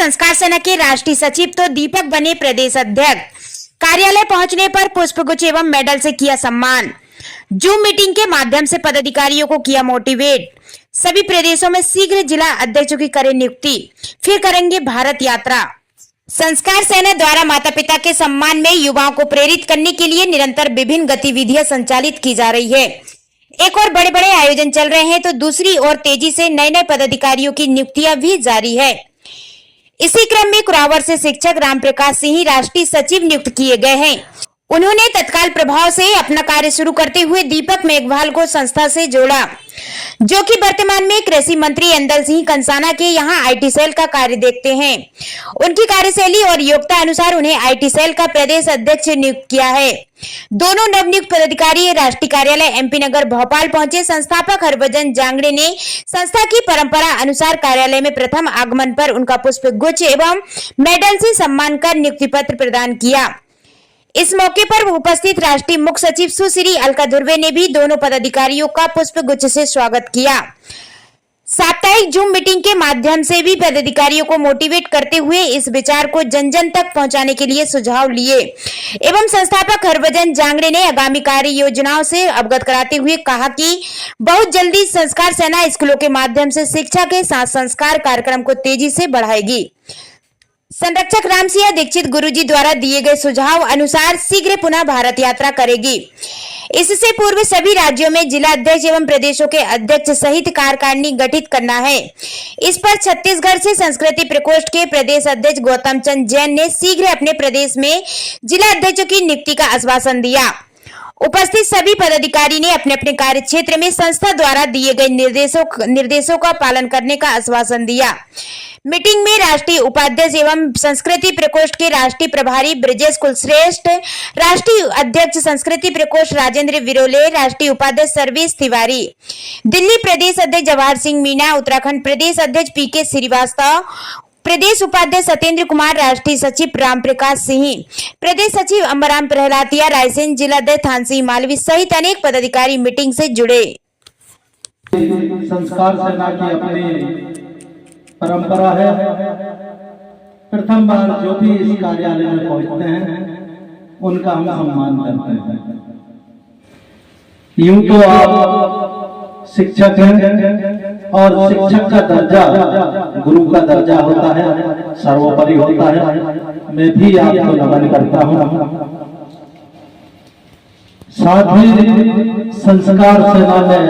संस्कार सेना के राष्ट्रीय सचिव तो दीपक बने प्रदेश अध्यक्ष। कार्यालय पहुंचने पर पुष्पगुच्छ एवं मेडल से किया सम्मान। जूम मीटिंग के माध्यम से पदाधिकारियों को किया मोटिवेट। सभी प्रदेशों में शीघ्र जिला अध्यक्षों की करें नियुक्ति, फिर करेंगे भारत यात्रा। संस्कार सेना द्वारा माता पिता के सम्मान में युवाओं को प्रेरित करने के लिए निरंतर विभिन्न गतिविधियां संचालित की जा रही है। एक और बड़े बड़े आयोजन चल रहे हैं तो दूसरी ओर तेजी से नए नए पदाधिकारियों की नियुक्तियां भी जारी है। इसी क्रम में कुरावर से शिक्षक रामप्रकाश सिंह राष्ट्रीय सचिव नियुक्त किए गए हैं। उन्होंने तत्काल प्रभाव से अपना कार्य शुरू करते हुए दीपक मेघवाल को संस्था से जोड़ा, जो कि वर्तमान में कृषि मंत्री इंदल सिंह कंसाना के यहां आईटी सेल का कार्य देखते हैं। उनकी कार्यशैली और योग्यता अनुसार उन्हें आईटी सेल का प्रदेश अध्यक्ष नियुक्त किया है। दोनों नवनियुक्त पदाधिकारी राष्ट्रीय कार्यालय एमपी नगर भोपाल पहुंचे। संस्थापक हरभजन जांगड़े ने संस्था की परंपरा अनुसार कार्यालय में प्रथम आगमन पर उनका पुष्प गुच्छ एवं मेडल से सम्मान कर नियुक्ति पत्र प्रदान किया। इस मौके पर उपस्थित राष्ट्रीय मुख्य सचिव सुश्री अलका धुर्वे ने भी दोनों पदाधिकारियों का पुष्प गुच्छ से स्वागत किया। साप्ताहिक जूम मीटिंग के माध्यम से भी पदाधिकारियों को मोटिवेट करते हुए इस विचार को जन जन तक पहुंचाने के लिए सुझाव लिए एवं संस्थापक हरभजन जांगड़े ने आगामी कार्य योजनाओं से अवगत कराते हुए कहा कि बहुत जल्दी संस्कार सेना स्कूलों के माध्यम से शिक्षा के साथ संस्कार कार्यक्रम को तेजी से बढ़ाएगी। संरक्षक रामसिंह दीक्षित गुरुजी द्वारा दिए गए सुझाव अनुसार शीघ्र पुनः भारत यात्रा करेगी। इससे पूर्व सभी राज्यों में जिला अध्यक्ष एवं प्रदेशों के अध्यक्ष सहित कार्यकारिणी गठित करना है। इस पर छत्तीसगढ़ से संस्कृति प्रकोष्ठ के प्रदेश अध्यक्ष गौतम चंद जैन ने शीघ्र अपने प्रदेश में जिला अध्यक्षों की नियुक्ति का आश्वासन दिया। उपस्थित सभी पदाधिकारी ने अपने अपने कार्य क्षेत्र में संस्था द्वारा दिए गए निर्देशों का पालन करने का आश्वासन दिया। मीटिंग में राष्ट्रीय उपाध्यक्ष एवं संस्कृति प्रकोष्ठ के राष्ट्रीय प्रभारी ब्रजेश कुलश्रेष्ठ, राष्ट्रीय अध्यक्ष संस्कृति प्रकोष्ठ राजेंद्र विरोले, राष्ट्रीय उपाध्यक्ष सर्वेश तिवारी, दिल्ली प्रदेश अध्यक्ष जवाहर सिंह मीणा, उत्तराखंड प्रदेश अध्यक्ष पीके श्रीवास्तव, प्रदेश उपाध्यक्ष सत्येंद्र कुमार, राष्ट्रीय सचिव रामप्रकाश सिंह, प्रदेश सचिव अंबराम प्रहलातिया, रायसेन जिला अध्यक्ष थानसिंह मालवी सहित अनेक पदाधिकारी मीटिंग से जुड़े। संस्कार सेना की अपनी परंपरा है। प्रथम बार जो भी इस कार्यालय में पहुंचते हैं उनका हम सम्मान करते हैं। यूं तो आप शिक्षक हैं और शिक्षक का दर्जा गुरु का दर्जा होता है, सर्वोपरि होता है। मैं भी आपको नमन करता हूं। साथ ही संस्कार सेना में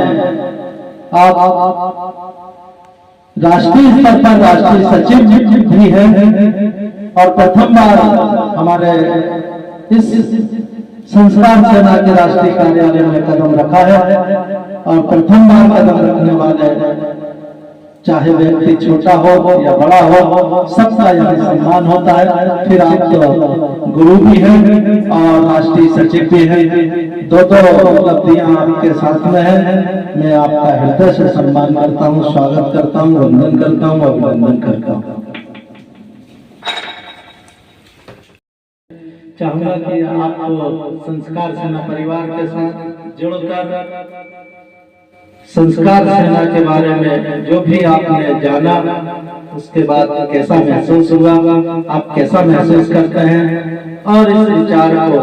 आप राष्ट्रीय स्तर पर राष्ट्रीय सचिव भी हैं और प्रथम बार हमारे इस संस्कार सेना के राष्ट्रीय कार्यालय में कदम रखा है और प्रथम बार कदम रखने वाले चाहे व्यक्ति छोटा हो या बड़ा हो, सबका यहाँ सम्मान होता है। फिर आप तो गुरु भी हैं और राष्ट्रीय सचिव भी हैं, दो उपलब्धियां आपके साथ में हैं। मैं आपका हृदय से सम्मान करता हूँ, स्वागत करता हूँ, वंदन करता हूँ, अभिनंदन करता हूँ। चाहूंगा कि आपको संस्कार सेना परिवार के साथ जुड़कर संस्कार सेना के बारे में जो भी आपने जाना उसके बाद कैसा महसूस हुआ, आप कैसा महसूस करते हैं और इस विचार को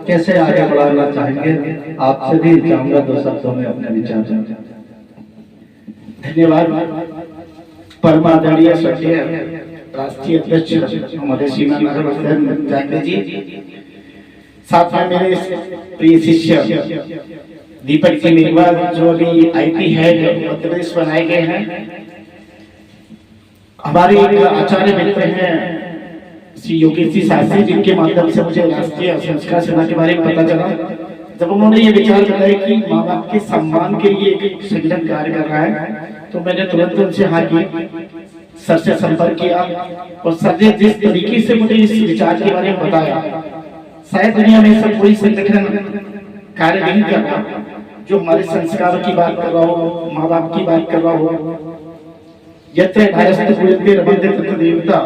कैसे आगे बढ़ाना चाहेंगे, आपसे भी चाहूंगा दो शब्दों में अपने विचार। धन्यवाद। परमादरणीय सचिव राष्ट्रीय अध्यक्ष हमारे श्रीमान हरभजन जांगड़े जी, साथ में मेरे प्रिय शिष्य दीपक जी मेघवाल जो अभी आईटी हेड मध्य प्रदेश बनाए गए हैं, हमारे एक आचार्य मित्र हैं श्री योगेश जी शास्त्री, जिनके माध्यम से मुझे राष्ट्रीय संस्कार सेना के बारे में पता चला। जब उन्होंने ये विचार बताया कि माँ बाप के सम्मान के लिए एक संगठन कार्य कर रहा है, तो मैंने तुरंत उनसे हाँ की सर से संपर्क किया और सर ने जिस तरीके से मुझे इस विचार के बारे में बताया, शायद दुनिया में ऐसा कोई संगठन कार्य नहीं कर रहा जो हमारे संस्कारों की बात कर रहा हो, माँ बाप की बात कर रहा हो। यत्र देवता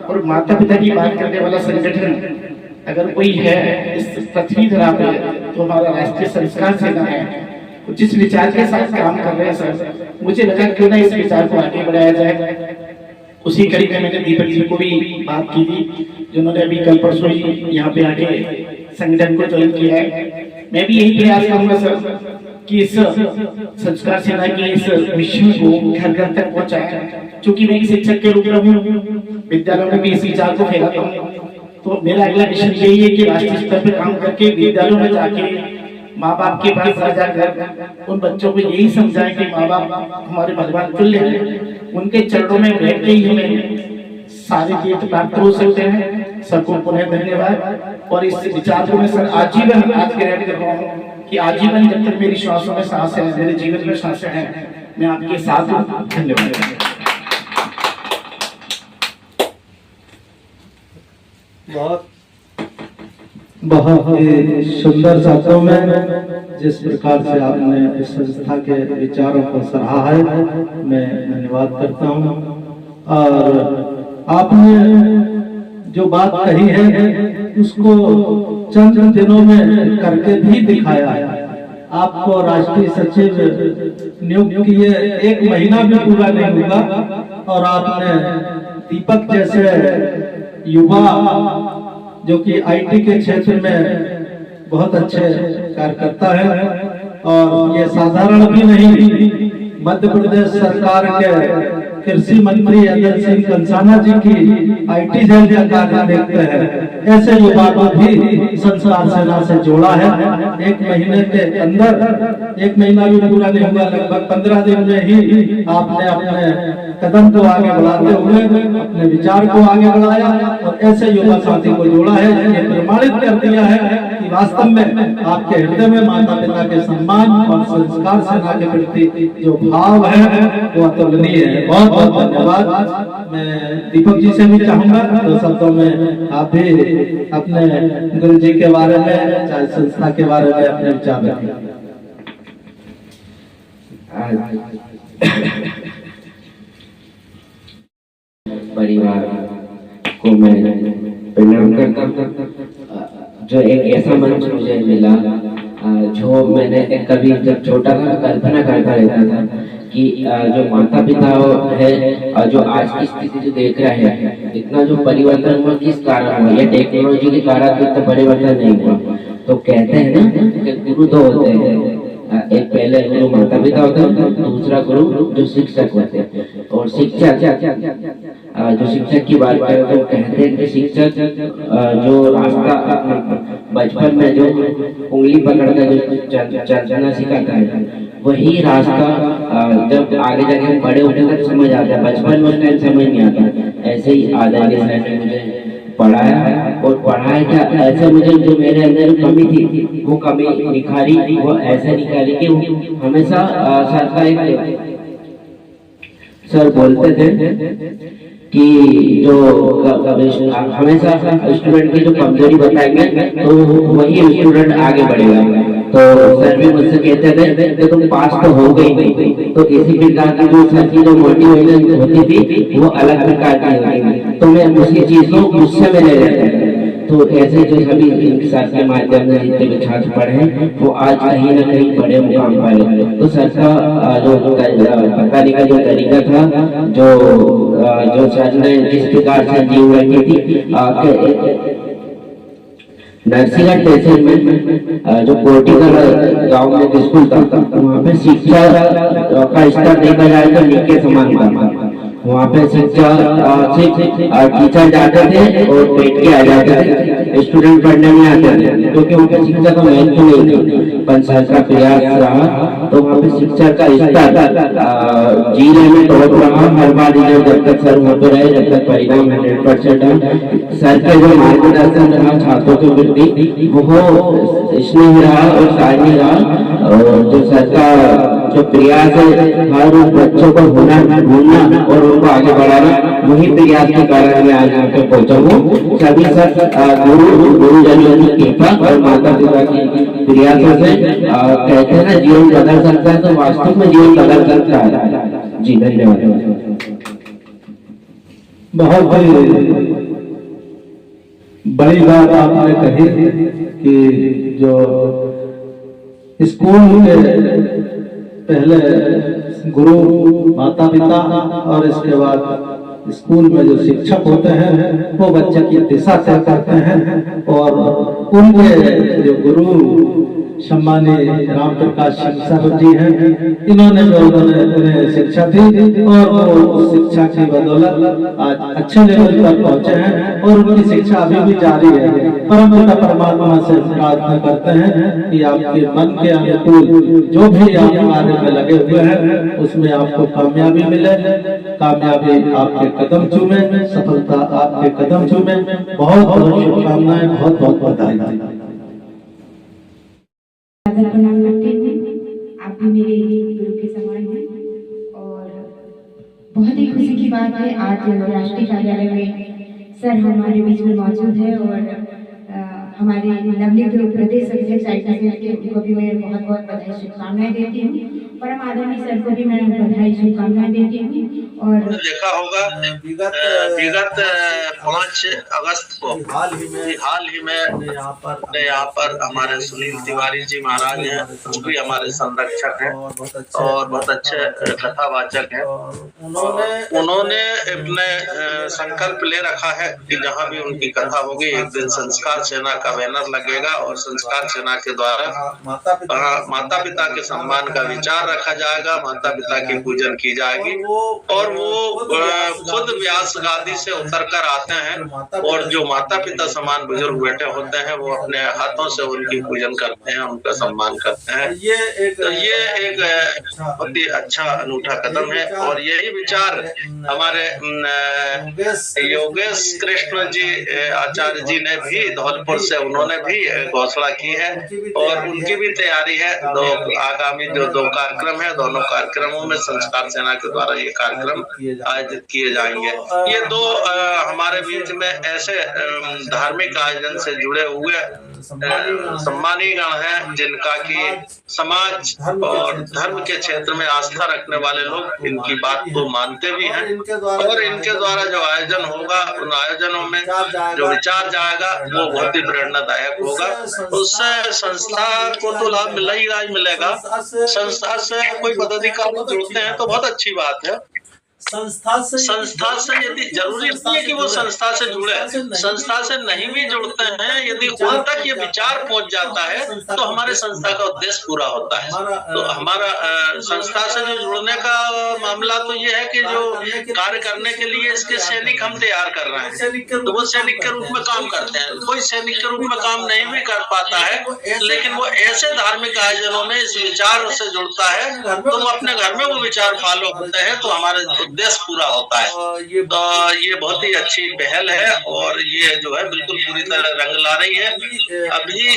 और माता पिता की बात करने वाला संगठन अगर कोई है इस पृथ्वी धरा पे तो हमारा राष्ट्रीय संस्कार सेना है। जिस विचार के साथ काम कर रहे हैं सर, मुझे लगा क्यों ना इस विचार को आगे बढ़ाया जाए। उसी कड़ी में मैंने दीपक जी को भी बात की थी, जिन्होंने अभी कल परसों ही यहाँ पे आके संगठन को ज्वाइन किया है। मैं भी यही प्रयास करूंगा सर कि इस संस्कार सेना के इस मिशन को घर घर तक पहुंचाया। चूंकि मैं एक शिक्षक के रूप में हूँ, विद्यालयों में भी इस विचार को फैलाता हूँ, तो मेरा अगला मिशन यही है कि राष्ट्रीय स्तर पर काम करके विद्यालयों में जाके माँ बाप के पास आ जाकर उन बच्चों को यही समझाएं कि माँ बाप हमारे भगवान तुल्य हैं, उनके चरणों में बैठ के ही हमें सारे तीर्थ प्राप्त हो सकते हैं। सबको पुनः धन्यवाद। और इस विचार को मैं सर आजीवन आज ग्रहण कर रहा हूँ कि आजीवन जब तक मेरी श्वासों में सांस है, मेरे जीवन में सांसें हैं, मैं आपके साथ हूँ। धन्यवाद। बहुत ही सुंदर शब्दों में जिस प्रकार से आपने इस संस्था के विचारों को सराहा है, मैं धन्यवाद करता हूं। और आपने जो बात कही है उसको चंद दिनों में करके भी दिखाया है। आपको राष्ट्रीय सचिव नियुक्त किए 1 महीना भी पूरा नहीं हुआ और आपने दीपक जैसे युवा जो कि आईटी के क्षेत्र में बहुत अच्छे कार्यकर्ता है और ये साधारण भी नहीं, मध्य प्रदेश सरकार के कृषि मंत्री अजय सिंह कंसाना जी की आईटी सेल का कार्य देखते हैं, ऐसे युवा को भी संस्कार सेना से जोड़ा है। 1 महीने के अंदर, 1 महीना भी पूरा नहीं हुआ, लगभग 15 दिन में ही आपने अपने कदम को आगे बढ़ाते हुए अपने विचार को आगे बढ़ाया और ऐसे युवा साथी को जोड़ा है। ये प्रमाणित कर दिया है कि वास्तव में आपके हृदय में माता पिता के सम्मान और संस्कार सेना के प्रति जो भाव है वो अतुलनीय है। बहुत बहुत धन्यवाद। मैं दीपक जी से भी चाहूंगा 2 शब्दों में आप भी अपने गुरु जी के बारे में, चाहे संस्था के बारे में अपने विचार रखें। परिवार को मैं प्रणाम करता हूँ। जो एक ऐसा मंच मुझे मिला जो मैंने कभी जब छोटा था कल्पना करता रहता था कि जो माता पिता है और जो आज की स्थिति जो देख रहा है, इतना जो परिवर्तन हुआ किस कारण हुआ, ये टेक्नोलॉजी के कारण इतना परिवर्तन नहीं हुआ। तो कहते हैं ना कि गुरु 2 होते हैं, एक पहले गुरु माता पिता होते हैं, दूसरा गुरु जो शिक्षक होते हैं। और शिक्षक जो शिक्षक की बात करें तो कहते हैं कि शिक्षक जो रास्ता बचपन में जो उंगली पकड़कर जो चलना सिखाता है, वही रास्ता जब आगे जाके हम बड़े होने तक समझ आता है, बचपन में उस टाइम समझ नहीं आता। ऐसे ही आदरणीय सर ने मुझे पढ़ाया और पढ़ाया क्या, ऐसे मुझे जो मेरे अंदर कमी थी वो कमी निखारी, वो ऐसे निखारी कि हमेशा सर का एक सर बोलते थे कि जो हमेशा स्टूडेंट की जो कमजोरी बताएंगे तो वही स्टूडेंट आगे बढ़ेगा। तो सर भी मुझसे कहते थे कि तुम पास तो हो गई नहीं, तो इसी प्रकार की जो सर की जो मोटिवेशन होती थी वो अलग प्रकार की होती, तो मैं उसी चीज को मुझसे मिले रहते थे। तो ऐसे जो सभी सर के माध्यम से जितने भी छात्र पढ़े वो आज कहीं ना कहीं बड़े मुकाम पर है। तो सर का जो बताने का जो तरीका था, जो सर ने जिस प्रकार से जीव रखी थी, नरसिंहगढ़ तहसील में जो कोटिकल गांव में एक स्कूल था, वहाँ पे शिक्षा का स्तर देखा जाए तो नीचे समान था। वहाँ पे शिक्षा टीचर जाते थे और बैठ के आ जाते थे, स्टूडेंट पढ़ने में आते थे, क्योंकि वहाँ पे शिक्षा का महत्व नहीं था। पंचायत का प्रयास रहा तो वहाँ पे शिक्षा का स्तर जिले में टॉप रहा हर बार। जब तक सर वहाँ पे रहे, जब तक परिणाम 100% रहा, सर के जो मार्गदर्शन रहा छात्रों के प्रति वो स्नेह रहा और सानी रहा। और जो सर का जो प्रयास है हर बच्चों को ढूंढना और उनको आगे बढ़ाना, वही प्रयास के कारण मैं आज यहाँ पे पहुंचा हूँ। सभी सर गुरुजनों की कृपा और माता पिता की प्रयासों से कहते हैं ना जीवन बदल सकता है, तो वास्तव में जीवन बदल सकता है। जी धन्यवाद। बहुत ही बड़ी बात आपने कही कि जो स्कूल के पहले गुरु माता पिता और इसके बाद स्कूल में जो शिक्षक होते हैं वो बच्चे की दिशा तय करते हैं और उनके जो गुरु सम्मानीय राम प्रकाश सर जी हैं, इन्होंने जो उन्हें शिक्षा दी और वो उस शिक्षा की बदौलत आज अच्छे लेवल पर पहुंचे हैं और उनकी शिक्षा अभी भी जारी है। परम पिता परमात्मा से प्रार्थना करते हैं कि आपके मन के अनुकूल जो भी आप कार्य में लगे हुए हैं उसमें आपको कामयाबी मिले, कामयाबी आपके कदम चूमे, सफलता आपके कदम चूमे। बहुत बहुत शुभकामनाएं, बहुत बहुत बधाई। प्रणाम करते हुए, आप भी मेरे गुरु के समान हैं और बहुत ही खुशी की बात है आज राष्ट्रीय कार्यालय में सर हमारे बीच में मौजूद है और हमारे नवनियुक्त प्रदेश अध्यक्ष के उनको भी मैं बहुत बहुत बधाई शुभकामनाएं देती हूँ। परम आदरणीय सर को भी मैं बधाई शुभकामनाएं देती हूँ। और देखा होगा विगत 5 अगस्त को हाल ही में यहाँ पर हमारे सुनील तिवारी जी महाराज हैं, वो भी हमारे संरक्षक हैं और बहुत अच्छे कथावाचक हैं। उन्होंने अपने संकल्प ले रखा है कि जहाँ भी उनकी कथा होगी एक दिन संस्कार सेना का बैनर लगेगा और संस्कार सेना के द्वारा माता पिता के सम्मान का विचार रखा जाएगा, माता पिता की पूजन की जाएगी और वो खुद व्यास गादी से उतर कर आते हैं और जो माता पिता समान बुजुर्ग बैठे होते हैं वो अपने हाथों से उनकी पूजन करते हैं, उनका सम्मान करते हैं। तो ये एक बहुत ही अच्छा अनूठा कदम है और यही विचार हमारे योगेश कृष्ण जी आचार्य जी ने भी धौलपुर से उन्होंने भी घोषणा की है और उनकी भी तैयारी है। आगामी जो 2 कार्यक्रम है, दोनों कार्यक्रमों में संस्कार सेना के द्वारा ये कार्यक्रम आयोजित किए जाएंगे। ये 2 हमारे बीच में ऐसे धार्मिक आयोजन से जुड़े हुए सम्मानीय गण हैं जिनका कि समाज और धर्म के क्षेत्र में आस्था रखने वाले लोग इनकी बात को मानते भी हैं और इनके द्वारा जो आयोजन होगा उन आयोजनों में जो विचार जाएगा वो बहुत ही प्रेरणादायक होगा। उससे संस्था को तो लाभ मिलेगा ही मिलेगा। संस्था से कोई पदाधिकारी जुड़ते हैं तो बहुत अच्छी बात है। संस्था से यदि जरूरी नहीं है कि वो संस्था से जुड़े, संस्था से नहीं भी जुड़ते हैं, यदि उन तक ये विचार पहुंच जाता है तो हमारे संस्था का उद्देश्य पूरा होता है। तो हमारा संस्था से जो जुड़ने का मामला तो ये है कि जो कार्य करने के लिए इसके सैनिक हम तैयार कर रहे हैं तो वो सैनिक के रूप में काम करते हैं। कोई सैनिक के रूप में काम नहीं भी कर पाता है लेकिन वो ऐसे धार्मिक आयोजनों में इस विचार से जुड़ता है तो वो अपने घर में वो विचार फॉलो करते हैं तो हमारे उद्देश्य पूरा होता है। तो ये बहुत ही अच्छी पहल है और ये जो है बिल्कुल पूरी तरह रंग ला रही है। अभी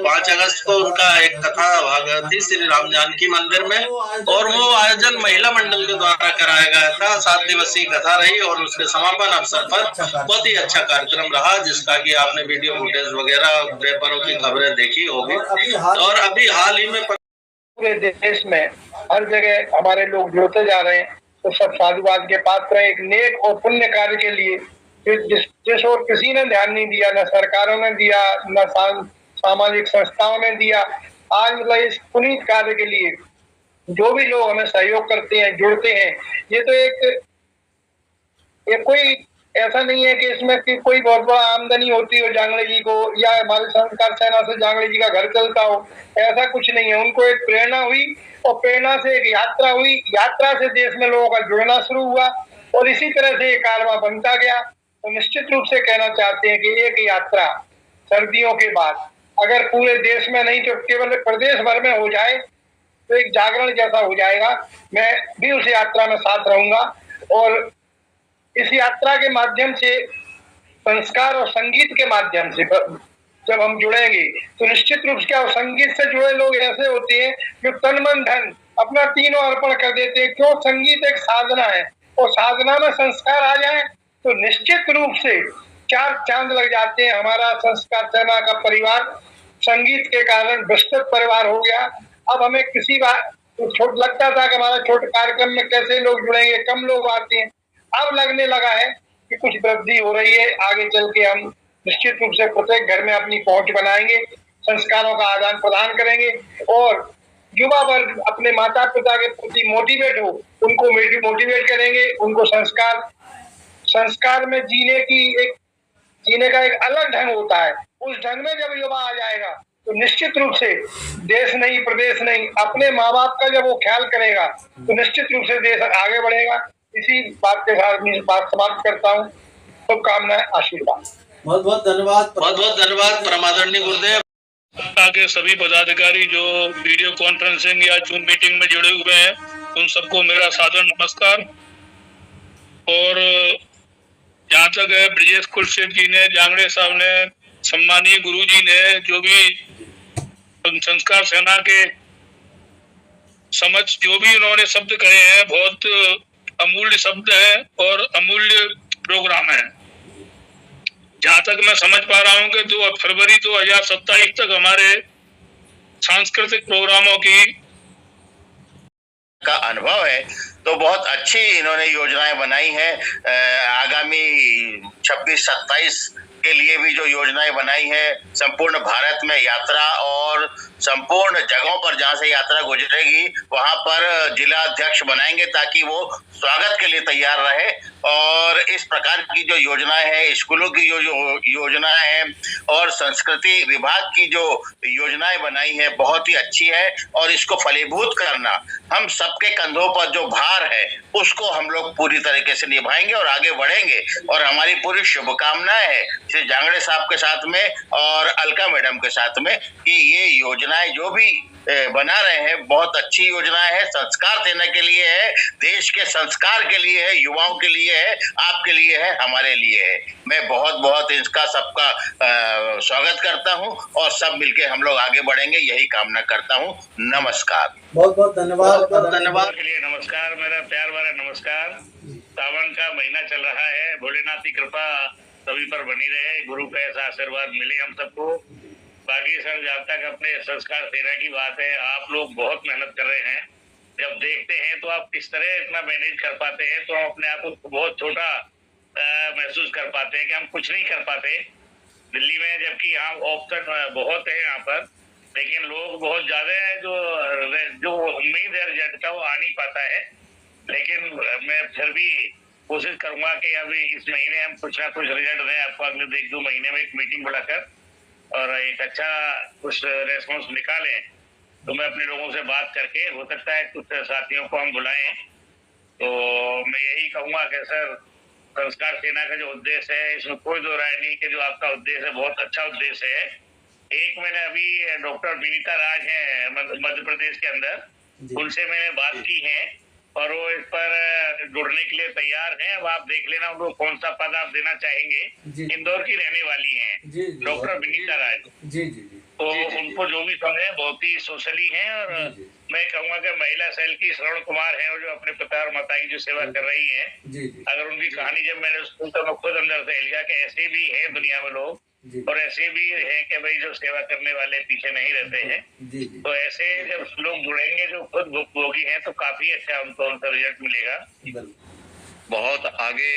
5 अगस्त को उनका एक कथा भागवती श्री राम जानकी मंदिर में और वो आयोजन महिला मंडल के द्वारा कराया गया था। 7 दिवसीय कथा रही और उसके समापन अवसर पर बहुत ही अच्छा कार्यक्रम रहा जिसका कि आपने वीडियो फुटेज वगैरह पेपरों की खबरें देखी होगी। और अभी हाल ही में पूरे देश में हर जगह हमारे लोग जुड़ते जा रहे हैं तो सब साधुवाद के पात्र हैं। एक नेक और पुण्य कार्य के लिए जिस और किसी ने ध्यान नहीं दिया, न सरकारों ने दिया, न सामाजिक संस्थाओं ने दिया। आज मतलब इस पुनीत कार्य के लिए जो भी लोग हमें सहयोग करते हैं, जुड़ते हैं, ये तो एक कोई ऐसा नहीं है कि इसमें कि कोई बहुत बड़ा आमदनी होती हो जांगड़े जी को या हमारे संस्कार सेना से जांगड़े जी का घर चलता हो, ऐसा कुछ नहीं है। उनको एक प्रेरणा हुई और प्रेरणा से एक यात्रा हुई, यात्रा से देश में लोगों का जुड़ना शुरू हुआ और इसी तरह से ये कारवां बनता गया। तो निश्चित रूप से कहना चाहते हैं कि एक यात्रा सर्दियों के बाद अगर पूरे देश में नहीं तो केवल प्रदेश भर में हो जाए तो एक जागरण जैसा हो जाएगा। मैं भी उस यात्रा में साथ रहूंगा और इस यात्रा के माध्यम से संस्कार और संगीत के माध्यम से जब हम जुड़ेंगे तो निश्चित रूप से क्या संगीत से जुड़े लोग ऐसे होते हैं जो तन मन धन अपना तीनों अर्पण कर देते हैं। क्यों? संगीत एक साधना है और साधना में संस्कार आ जाए तो निश्चित रूप से 4 चांद लग जाते हैं। हमारा संस्कार सेना का परिवार संगीत के कारण विस्तृत परिवार हो गया। अब हमें किसी बात छोट लगता था कि हमारा छोटे कार्यक्रम में कैसे लोग जुड़ेंगे, कम लोग आते हैं। अब लगने लगा है कि कुछ वृद्धि हो रही है। आगे चल के हम निश्चित रूप से प्रत्येक घर में अपनी पहुंच बनाएंगे, संस्कारों का आदान प्रदान करेंगे और युवा वर्ग अपने माता पिता के प्रति मोटिवेट हो, उनको मोटिवेट करेंगे, उनको संस्कार संस्कार में जीने का एक अलग ढंग होता है। उस ढंग में जब युवा आ जाएगा तो निश्चित रूप से देश नहीं, प्रदेश नहीं, अपने माँ बाप का जब वो ख्याल करेगा तो निश्चित रूप से देश आगे बढ़ेगा। इसी बात के साथ मैं बात समाप्त करता हूँ। शुभकामनाएं, आशीर्वाद। बहुत बहुत धन्यवाद। परमादरणीय गुरुदेव। के सभी पदाधिकारी जो वीडियो कॉन्फ्रेंसिंग या जूम मीटिंग में जुड़े हुए हैं, उन सबको मेरा सादर नमस्कार। और जहाँ तक है ब्रजेश कुलशेख जी ने, जांगड़े साहब ने, सम्मानीय गुरु जी ने जो भी संस्कार सेना के समक्ष जो भी उन्होंने शब्द कहे हैं, बहुत अमूल्य शब्द है और अमूल्य प्रोग्राम है। जहां तक मैं समझ पा रहा हूं कि 2 फरवरी 2027 तक हमारे सांस्कृतिक प्रोग्रामों का अनुभव है, तो बहुत अच्छी इन्होंने योजनाएं बनाई है। आगामी 26-27 के लिए भी जो योजनाएं बनाई है, संपूर्ण भारत में यात्रा और संपूर्ण जगहों पर जहां से यात्रा गुजरेगी वहां पर जिला अध्यक्ष बनाएंगे ताकि वो स्वागत के लिए तैयार रहे। और इस प्रकार की जो योजनाएं हैं, स्कूलों की जो योजनाएं हैं और संस्कृति विभाग की जो योजनाएं बनाई है, बहुत ही अच्छी है। और इसको फलीभूत करना, हम सबके कंधों पर जो भार है उसको हम लोग पूरी तरीके से निभाएंगे और आगे बढ़ेंगे। और हमारी पूरी शुभकामनाएं है श्री जांगड़े साहब के साथ में और अलका मैडम के साथ में कि ये योजनाएं जो भी बना रहे हैं बहुत अच्छी योजनाएं है। संस्कार देने के लिए है, देश के संस्कार के लिए है, युवाओं के लिए है, आपके लिए है, हमारे लिए है। मैं बहुत बहुत इसका सबका स्वागत करता हूं और सब मिलके हम लोग आगे बढ़ेंगे, यही कामना करता हूं। नमस्कार। बहुत बहुत धन्यवाद। धन्यवाद के लिए नमस्कार, मेरा प्यार भरा नमस्कार। सावन का महीना चल रहा है, भोलेनाथ की कृपा सभी पर बनी रहे, गुरु का ऐसा आशीर्वाद मिले हम सबको। बाकी सर, जब तक अपने संस्कार सेना की बात है, आप लोग बहुत मेहनत कर रहे हैं। जब देखते हैं तो आप किस तरह इतना मैनेज कर पाते हैं, तो हम अपने आप को बहुत छोटा महसूस कर पाते हैं कि हम कुछ नहीं कर पाते दिल्ली में, जबकि यहाँ ऑप्शन बहुत है यहाँ पर, लेकिन लोग बहुत ज्यादा है। जो उम्मीद है रिजल्ट का वो आ नहीं पाता है। लेकिन मैं फिर भी कोशिश करूंगा कि अभी इस महीने हम कुछ ना कुछ रिजल्ट दें आपको। अगले 1-2 महीने में एक मीटिंग बुलाकर और एक अच्छा कुछ रेस्पॉन्स निकालें। तो मैं अपने लोगों से बात करके, हो सकता है कुछ साथियों को हम बुलाएं। तो मैं यही कहूंगा कि सर, संस्कार सेना का जो उद्देश्य है, इसमें कोई दो राय नहीं कि जो आपका उद्देश्य है बहुत अच्छा उद्देश्य है। एक मैंने अभी डॉक्टर विनीता राज हैं मध्य प्रदेश के अंदर, उनसे मैंने बात की है और वो इस पर जुड़ने के लिए तैयार हैं। अब आप देख लेना उनको कौन सा पद आप देना चाहेंगे। इंदौर की रहने वाली हैं डॉक्टर विनीता राज। तो उनको जो भी समझे, बहुत ही सोशली हैं। और मैं कहूँगा कि महिला सेल की श्रवण कुमार हैं, जो अपने पिता और माता की जो सेवा कर रही हैं। अगर उनकी कहानी जब मैंने सुनी तो मैं खुद अंदर से हिल गया कि ऐसे भी है दुनिया में लोग, और ऐसे भी है कि भाई जो सेवा करने वाले पीछे नहीं रहते हैं। तो ऐसे जब लोग जुड़ेंगे जो खुद भोगी हैं तो काफी अच्छा उनको उनका रिजल्ट मिलेगा। बहुत आगे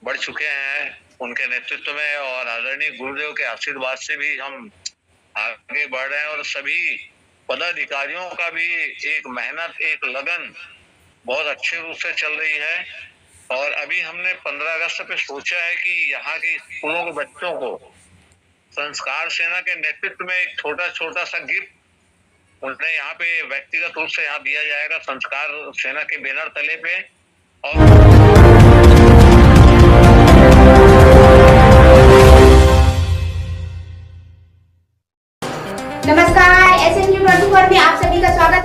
बढ़ चुके हैं उनके नेतृत्व में और आदरणीय गुरुदेव के आशीर्वाद से भी हम आगे बढ़ रहे हैं। और सभी पदाधिकारियों का भी एक मेहनत, एक लगन बहुत अच्छे रूप से चल रही है। और अभी हमने 15 अगस्त पे सोचा है कि यहाँ के स्कूलों के बच्चों को संस्कार सेना के नेतृत्व में एक छोटा सा गिफ्ट उन्हें यहाँ पे व्यक्तिगत रूप से यहाँ दिया जाएगा, संस्कार सेना के बैनर तले पे। और नमस्कार, SNG 24 में आप सभी का स्वागत है।